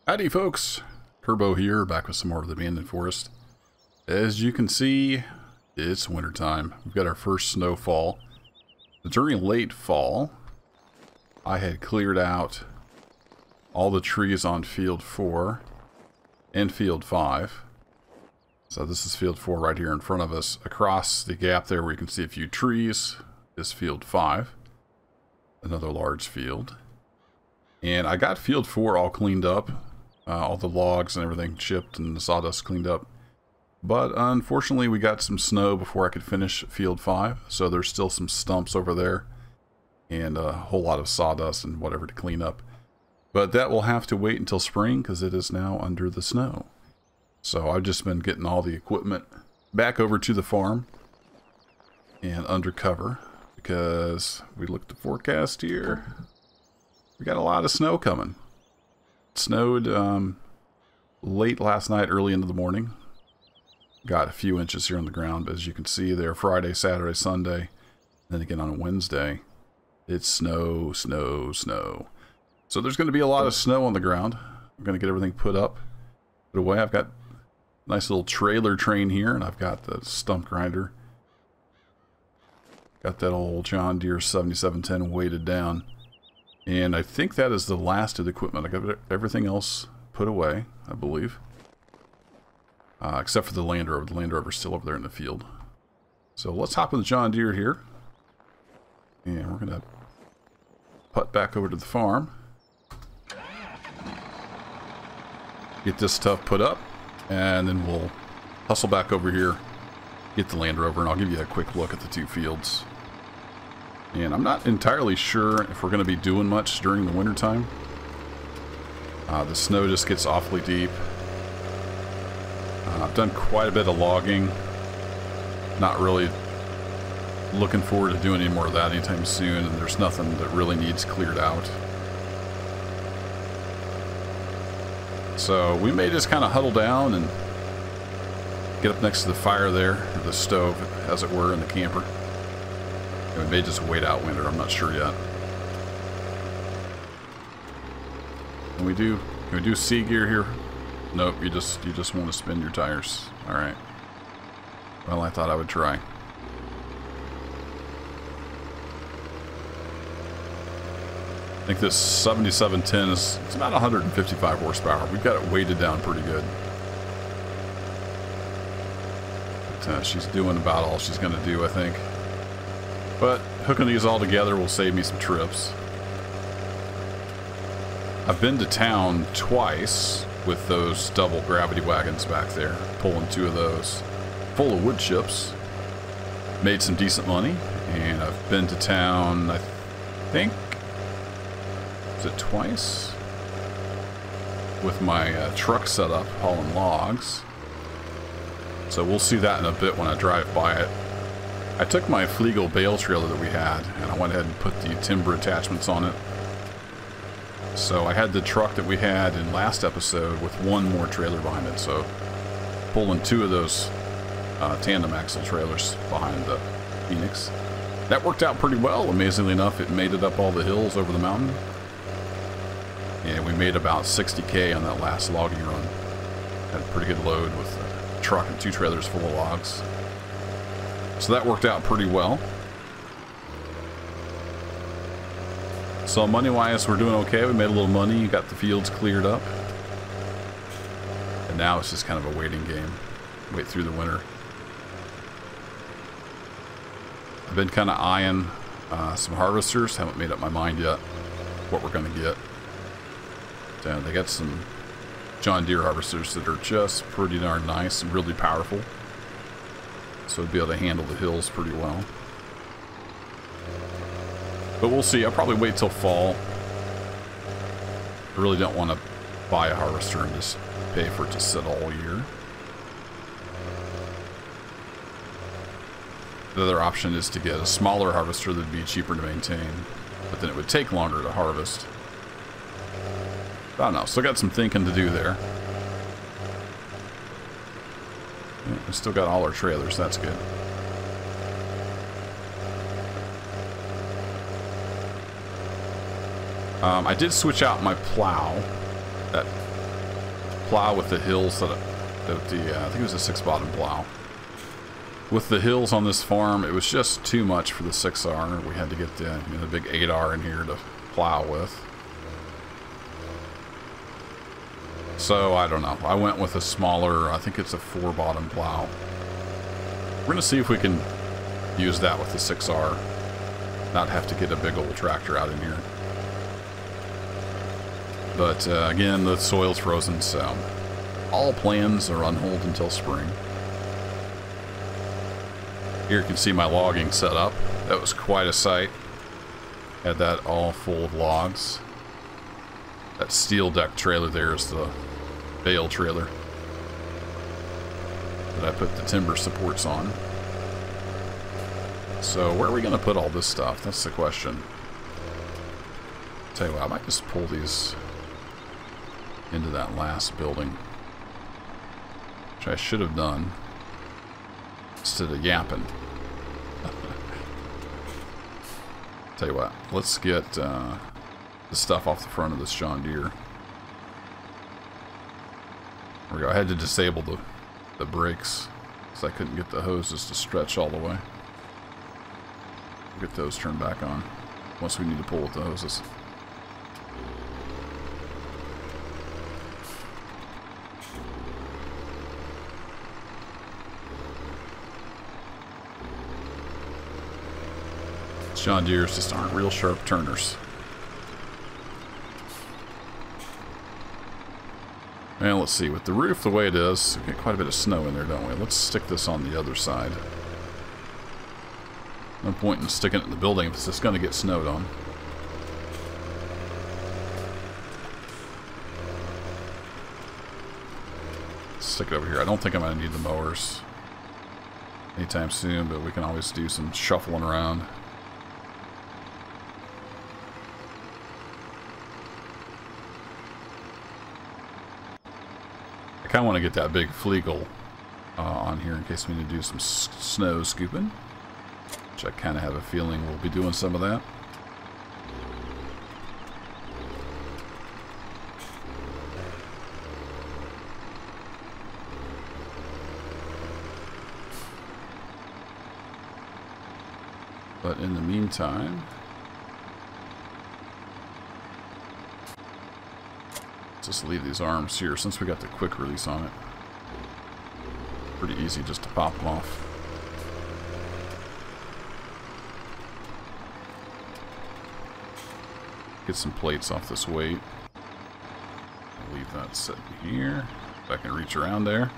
Howdy folks, Turbo here, back with some more of the Abandoned Forest. As you can see, it's wintertime. We've got our first snowfall. During late fall, I had cleared out all the trees on field 4 and field 5. So this is field 4 right here in front of us. Across the gap there where you can see a few trees is field 5. Another large field. And I got field 4 all cleaned up. All the logs and everything chipped and the sawdust cleaned up. But unfortunately we got some snow before I could finish field 5. So there's still some stumps over there. And a whole lot of sawdust and whatever to clean up. But that will have to wait until spring because it is now under the snow. So I've just been getting all the equipment back over to the farm. And undercover. Because we looked at the forecast here. We got a lot of snow coming. It snowed late last night, early into the morning. Got a few inches here on the ground, but as you can see there, Friday, Saturday, Sunday, then again on a Wednesday, it's snow, snow, snow. So there's going to be a lot of snow on the ground. I'm going to get everything put away. I've got a nice little trailer train here, and I've got the stump grinder. Got that old John Deere 7710 weighted down. And I think that is the last of the equipment. I got everything else put away, I believe. Except for the Land Rover. The Land Rover's still over there in the field. So let's hop in the John Deere here. And we're going to putt back over to the farm. Get this stuff put up. And then we'll hustle back over here. Get the Land Rover. And I'll give you a quick look at the two fields. And I'm not entirely sure if we're going to be doing much during the wintertime. The snow just gets awfully deep. I've done quite a bit of logging. Not really looking forward to doing any more of that anytime soon, and there's nothing that really needs cleared out. So we may just kind of huddle down and get up next to the fire there, or the stove, as it were, in the camper. We may just wait out winter, I'm not sure yet. Can we do sea gear here? Nope, you just want to spin your tires. Alright. Well, I thought I would try. I think this 7710 it's about 155 horsepower. We've got it weighted down pretty good. But, she's doing about all she's going to do, I think. But hooking these all together will save me some trips. I've been to town twice with those double gravity wagons back there, pulling two of those full of wood chips. Made some decent money, and I've been to town, I think, is it twice? With my truck set up, hauling logs. So we'll see that in a bit when I drive by it. I took my Flegel bale trailer that we had, and I went ahead and put the timber attachments on it. So I had the truck that we had in last episode with one more trailer behind it, so pulling two of those tandem axle trailers behind the Phoenix. That worked out pretty well. Amazingly enough, it made it up all the hills over the mountain. And we made about 60K on that last logging run. Had a pretty good load with a truck and two trailers full of logs. So that worked out pretty well. So money-wise, we're doing okay. We made a little money. You got the fields cleared up. And now it's just kind of a waiting game. Wait through the winter. I've been kind of eyeing some harvesters. Haven't made up my mind yet what we're going to get. But, they got some John Deere harvesters that are just pretty darn nice and really powerful. So it'd be able to handle the hills pretty well. But we'll see. I'll probably wait till fall. I really don't want to buy a harvester and just pay for it to sit all year. The other option is to get a smaller harvester that'd be cheaper to maintain, but then it would take longer to harvest. I don't know. Still got some thinking to do there. We still got all our trailers, that's good. I did switch out my plow. That plow with the hills that I think it was a 6-bottom plow. With the hills on this farm, it was just too much for the 6R. We had to get the big 8R in here to plow with. So, I don't know. I went with a smaller, I think it's a 4-bottom plow. We're going to see if we can use that with the 6R. Not have to get a big old tractor out in here. But, again, the soil's frozen, so all plans are on hold until spring. Here you can see my logging set up. That was quite a sight. Had that all full of logs. That steel deck trailer there is the bale trailer that I put the timber supports on. So where are we going to put all this stuff? That's the question. Tell you what, I might just pull these into that last building, which I should have done instead of yapping. Tell you what, let's get the stuff off the front of this John Deere. There we go. I had to disable the brakes because I couldn't get the hoses to stretch all the way. We'll get those turned back on once we need to pull with the hoses. John Deere's just aren't real sharp turners. And let's see, with the roof the way it is, we get quite a bit of snow in there, don't we? Let's stick this on the other side. No point in sticking it in the building if it's just going to get snowed on. Stick it over here. I don't think I'm going to need the mowers anytime soon, but we can always do some shuffling around. I kind of want to get that big Flegel on here in case we need to do some snow scooping, which I kind of have a feeling we'll be doing some of that. But in the meantime, just leave these arms here since we got the quick release on it. Pretty easy just to pop them off. Get some plates off this weight. I'll leave that sitting here. If I can reach around there.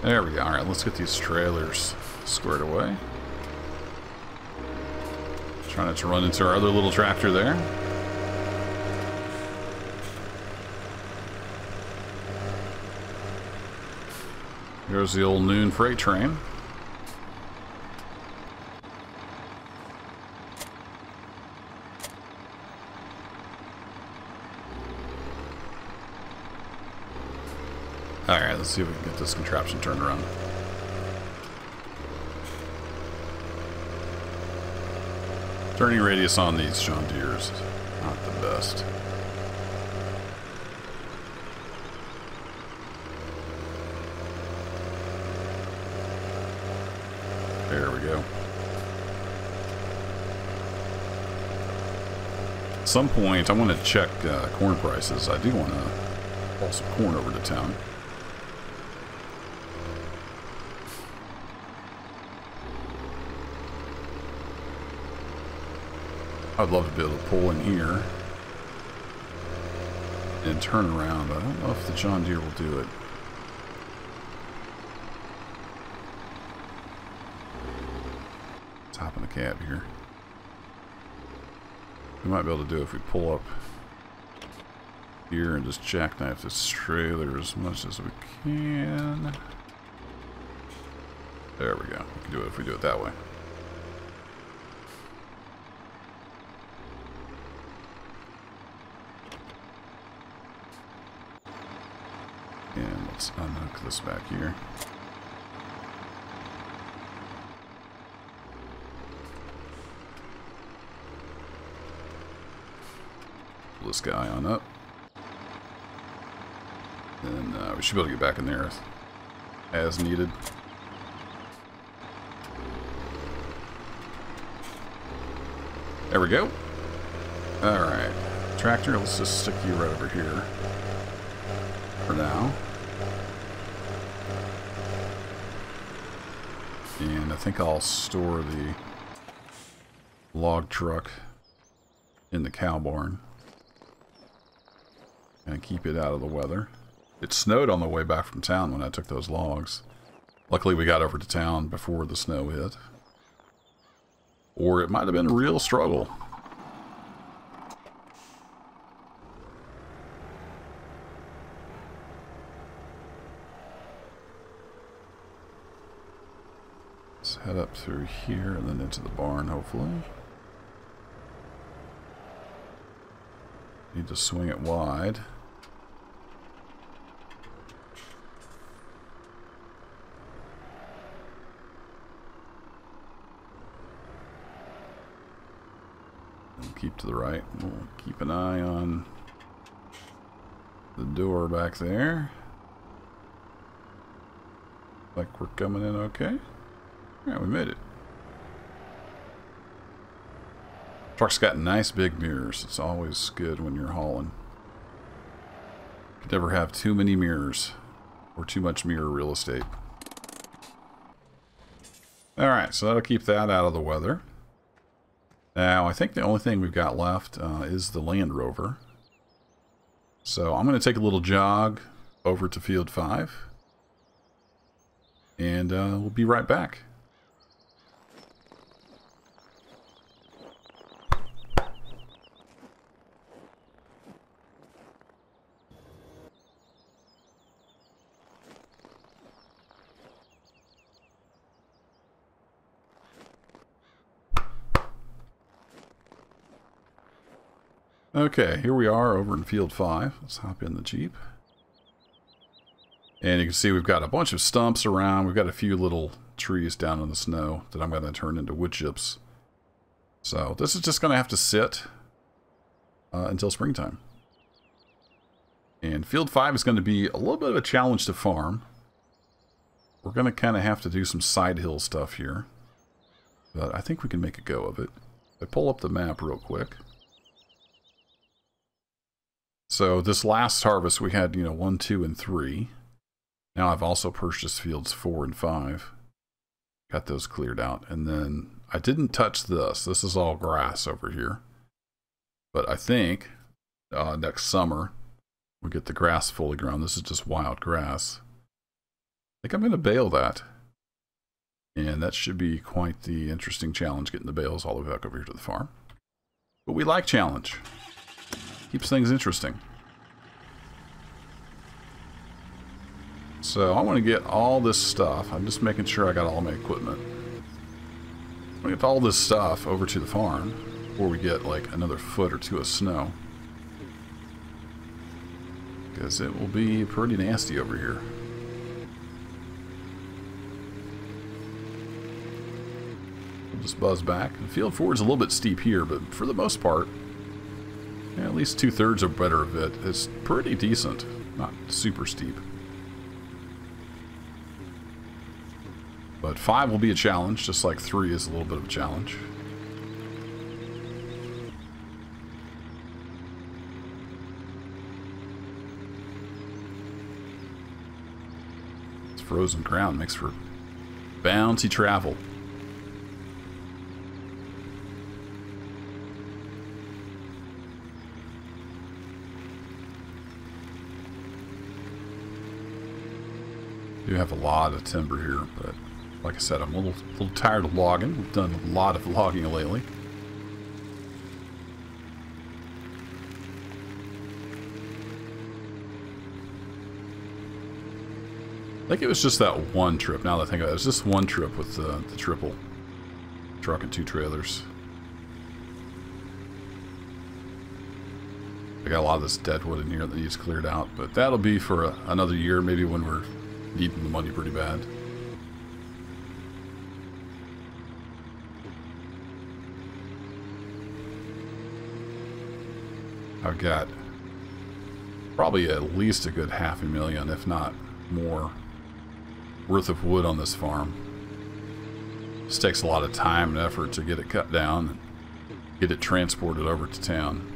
There we go. Alright, let's get these trailers squared away. Trying not to run into our other little tractor there. Here's the old noon freight train. Alright, let's see if we can get this contraption turned around. Turning radius on these John Deere's not the best. There we go. At some point, I want to check corn prices. I do want to haul some corn over to town. I'd love to be able to pull in here and turn around, but I don't know if the John Deere will do it. Let's hop in the cab here. We might be able to do it if we pull up here and just jackknife this trailer as much as we can. There we go. We can do it if we do it that way. And let's unhook this back here. pull this guy on up. And we should be able to get back in there as needed. There we go. Alright. Tractor, let's just stick you right over here for now. And I think I'll store the log truck in the cow barn and keep it out of the weather. It snowed on the way back from town when I took those logs. Luckily we got over to town before the snow hit. Or it might have been a real struggle. Let's head up through here and then into the barn, hopefully. Need to swing it wide. Keep to the right. We'll keep an eye on the door back there. Like we're coming in okay. Yeah, we made it. Truck's got nice big mirrors. It's always good when you're hauling. You could never have too many mirrors or too much mirror real estate. Alright, so that'll keep that out of the weather. Now, I think the only thing we've got left is the Land Rover. So I'm going to take a little jog over to Field 5. And we'll be right back. Okay, here we are over in Field 5. Let's hop in the Jeep. And you can see we've got a bunch of stumps around. We've got a few little trees down in the snow that I'm going to turn into wood chips. So this is just going to have to sit until springtime. And Field 5 is going to be a little bit of a challenge to farm. We're going to kind of have to do some side hill stuff here. But I think we can make a go of it. If I pull up the map real quick. So this last harvest we had, 1, 2, and 3. Now I've also purchased fields 4 and 5. Got those cleared out. And then I didn't touch this. This is all grass over here. But I think next summer we get the grass fully grown. This is just wild grass. I think I'm going to bale that. And that should be quite the interesting challenge, getting the bales all the way back over here to the farm. But we like challenge. Keeps things interesting. So I want to get all this stuff. I'm just making sure I got all my equipment. I'm going to get all this stuff over to the farm before we get like another foot or two of snow. Because it will be pretty nasty over here. We'll just buzz back. The Field 4 is a little bit steep here, but for the most part, yeah, at least 2/3 or better of it is pretty decent. Not super steep. But 5 will be a challenge, just like 3 is a little bit of a challenge. This frozen ground makes for bouncy travel. We do have a lot of timber here, but like I said, I'm a little tired of logging. We've done a lot of logging lately. I think it was just that one trip. Now that I think of it, it was just one trip with the triple truck and 2 trailers. I got a lot of this dead wood in here that needs cleared out, but that'll be for another year, maybe when we're needing the money pretty bad. I've got probably at least a good 500,000, if not more, worth of wood on this farm. This takes a lot of time and effort to get it cut down and get it transported over to town.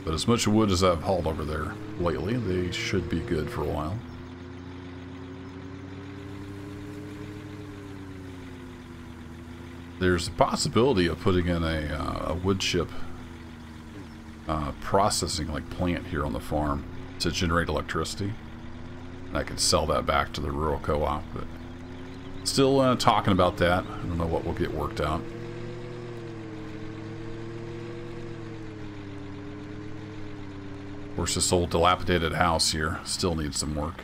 But as much wood as I've hauled over there lately, they should be good for a while. There's a possibility of putting in a wood chip processing like plant here on the farm to generate electricity. And I could sell that back to the rural co-op, but still talking about that. I don't know what will get worked out. Of course, this old dilapidated house here still needs some work.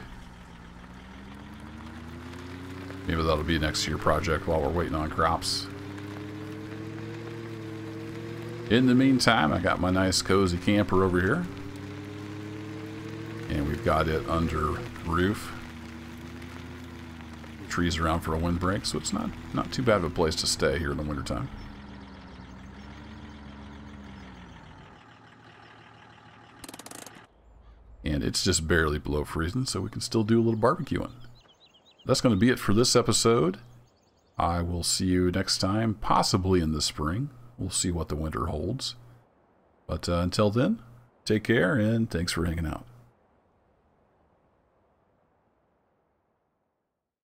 Maybe that'll be a next year project while we're waiting on crops. In the meantime, I got my nice cozy camper over here. And we've got it under roof. Trees around for a windbreak, so it's not too bad of a place to stay here in the wintertime. And it's just barely below freezing, so we can still do a little barbecuing. That's going to be it for this episode. I will see you next time, possibly in the spring. We'll see what the winter holds. But until then, take care and thanks for hanging out.